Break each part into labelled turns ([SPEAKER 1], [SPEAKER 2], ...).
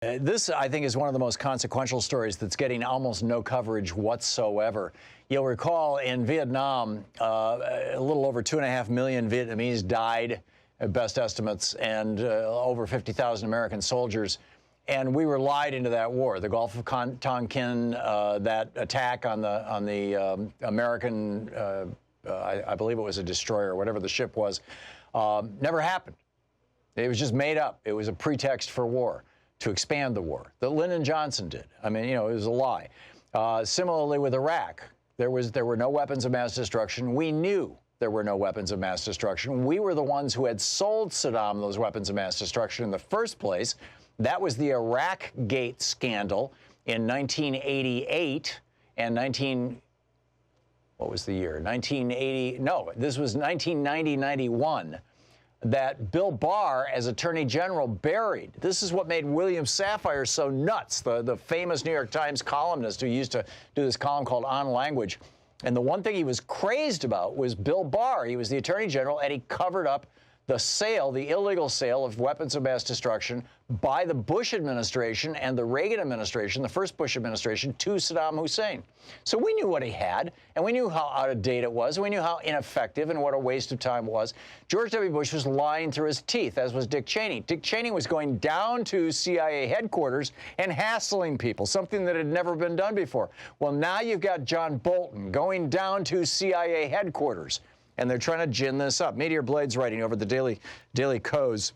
[SPEAKER 1] This, I think, is one of the most consequential stories that's getting almost no coverage whatsoever. You'll recall in Vietnam, a little over 2.5 million Vietnamese died, at best estimates, and over 50,000 American soldiers. And we were lied into that war. The Gulf of Tonkin, that attack on the American, I believe it was a destroyer, whatever the ship was, never happened. It was just made up. It was a pretext for war, to expand the war, that Lyndon Johnson did. I mean, you know, it was a lie. Similarly with Iraq, there were no weapons of mass destruction. We knew there were no weapons of mass destruction. We were the ones who had sold Saddam those weapons of mass destruction in the first place. That was the Iraq Gate scandal in 1988 and what was the year? 1980, no, this was 1990-91. That Bill Barr, as Attorney General, buried. This is what made William Safire so nuts, the famous New York Times columnist who used to do this column called On Language. And the one thing he was crazed about was Bill Barr. He was the Attorney General, and he covered up the sale, the illegal sale of weapons of mass destruction by the Bush administration and the Reagan administration, the first Bush administration, to Saddam Hussein. So we knew what he had, and we knew how out of date it was, and we knew how ineffective and what a waste of time it was. George W. Bush was lying through his teeth, as was Dick Cheney. Dick Cheney was going down to CIA headquarters and hassling people, something that had never been done before. Well, now you've got John Bolton going down to CIA headquarters, and they're trying to gin this up. Meteor Blade's writing over the Daily Kos,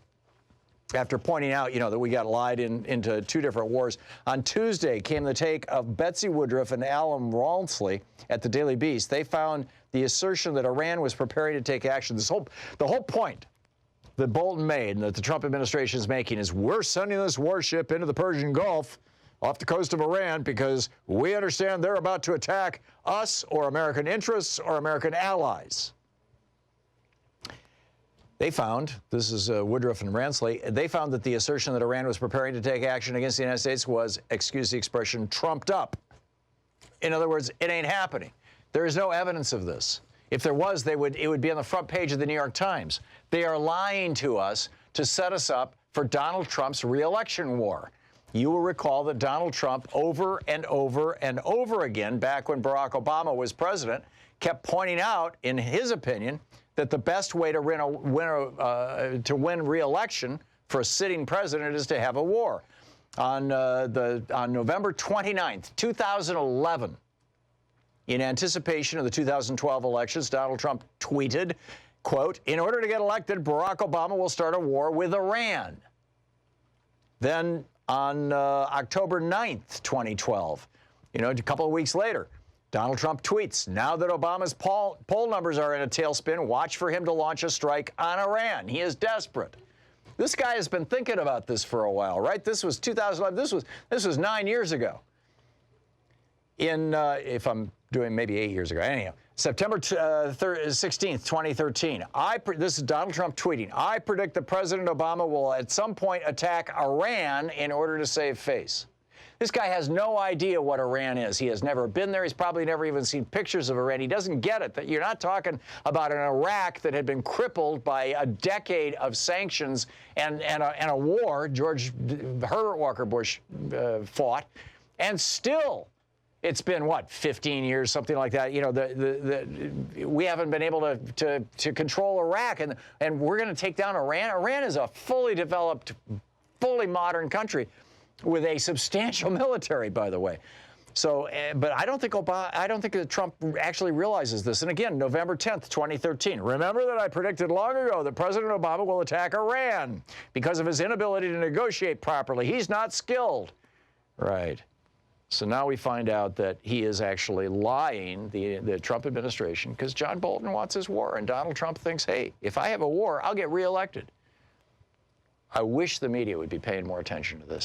[SPEAKER 1] after pointing out, you know, that we got lied into two different wars. On Tuesday came the take of Betsy Woodruff and Alan Walmsley at the Daily Beast. They found the assertion that Iran was preparing to take action. The whole point that Bolton made and that the Trump administration is making is we're sending this warship into the Persian Gulf off the coast of Iran because we understand they're about to attack us or American interests or American allies. They found, this is Woodruff and Ransley, they found that the assertion that Iran was preparing to take action against the United States was, excuse the expression, trumped up. In other words, it ain't happening. There is no evidence of this. If there was, it would be on the front page of the New York Times. They are lying to us to set us up for Donald Trump's re-election war. You will recall that Donald Trump over and over and over again, back when Barack Obama was president, kept pointing out, in his opinion, that the best way to win re-election for a sitting president is to have a war. On November 29th, 2011, in anticipation of the 2012 elections, Donald Trump tweeted, quote, "In order to get elected, Barack Obama will start a war with Iran." Then on October 9th, 2012, you know, a couple of weeks later, Donald Trump tweets, "Now that Obama's poll numbers are in a tailspin, watch for him to launch a strike on Iran. He is desperate." This guy has been thinking about this for a while, right? This was 2011. This was 9 years ago. If I'm doing maybe 8 years ago. Anyhow, September 16th, 2013. This is Donald Trump tweeting, "I predict that President Obama will at some point attack Iran in order to save face." This guy has no idea what Iran is. He has never been there. He's probably never even seen pictures of Iran. He doesn't get it, that you're not talking about an Iraq that had been crippled by a decade of sanctions and a war George Herbert Walker Bush fought. And still, it's been, what, 15 years, something like that. You know, we haven't been able to control Iraq, and we're going to take down Iran. Iran is a fully developed, fully modern country with a substantial military, by the way. So, but I don't think that Trump actually realizes this. And again, November 10th, 2013. "Remember that I predicted long ago that President Obama will attack Iran because of his inability to negotiate properly. He's not skilled." Right. So now we find out that he is actually lying, the Trump administration, because John Bolton wants his war, and Donald Trump thinks, hey, if I have a war, I'll get reelected. I wish the media would be paying more attention to this.